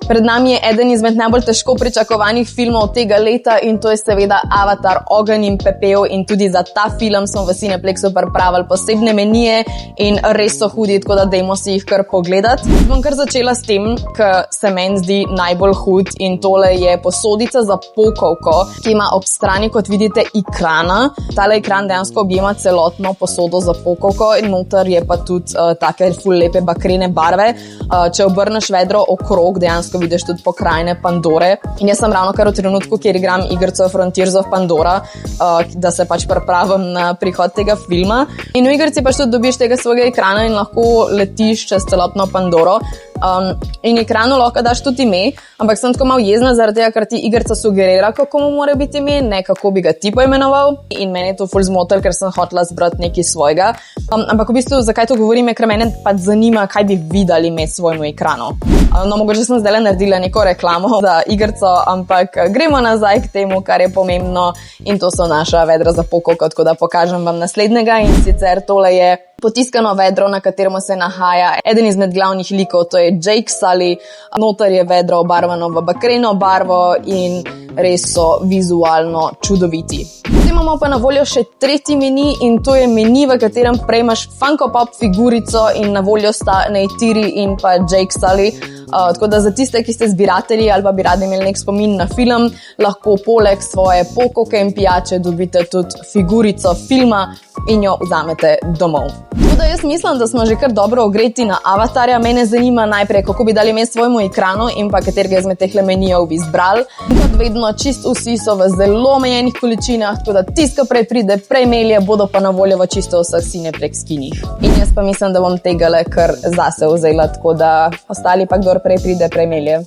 Pred nami je eden izmed najbolj težko pričakovanih filmov tega leta in to je seveda Avatar Ogenj in pepel in tudi za ta film smo v Cineplexu pripravili posebne menije in res so hudi, tako da dajmo si jih kar pogledati. Bom kar začela s tem, kar se meni zdi najbolj hud in tole je posodica za pokovko, ki ima ob strani, kot vidite, ekrana. Tale ekran dejansko objema celotno posodo za pokovko in noter je pa tudi take ful lepe bakrene barve. Če obrneš vedro okrog, dejansko vidiš tudi pokrajine Pandore. In jaz sem ravno kar v trenutku, kjer igram igrico Frontiers of Pandora, da se pač pripravim na prihod tega filma. In v igrici pač tudi dobiš tega svojega ekrana in lahko letiš čez celotno Pandoro. In ekranu lahko daš tudi ime, ampak sem tako malo jezna zaradi tega, ker ti igrica sugerira, kako mu mora biti ime, ne kako bi ga ti poimenoval. In mene je to ful zmotil, ker sem hotela zbrati nekaj svojega. Ampak v bistvu, zakaj to govorim, je, ker mene pač zanima, kaj bi videli med svojemu ekranu. No, mogoče sem zdaj naredila neko reklamo za igrico, ampak gremo nazaj k temu, kar je pomembno in to so naša vedra za pokovko, tako da pokažem vam naslednjega in sicer tole je potiskano vedro, na katerem se nahaja eden izmed glavnih likov, to je Jake Sully. Noter je vedro obarvano v bakreno barvo in res so vizualno čudoviti. Potem imamo pa na voljo še tretji meni in to je meni, v katerem prejmaš Funko Pop figurico in na voljo sta Neytiri in pa Jake Sully. Tako da za tiste, ki ste zbiratelji ali pa bi radi imeli nek spomin na film, lahko poleg svoje pokovke in pijače dobite tudi figurico filma in jo vzamete domov. Tako da jaz mislim, da smo že kar dobro ogreti na Avatarja. Mene zanima najprej, kako bi dali ime svojemu ekranu in pa katerega izmed teh menijev bi izbrali. Kot vedno, čist vsi so v zelo omejenih količinah, tako da tisto prej pride, prej melje, bodo pa na voljo v čisto vseh Cineplex kinih. In jaz pa mislim, da bom tegale kar zase vzela, tako da ostali pa kdor prej pride, prej melje.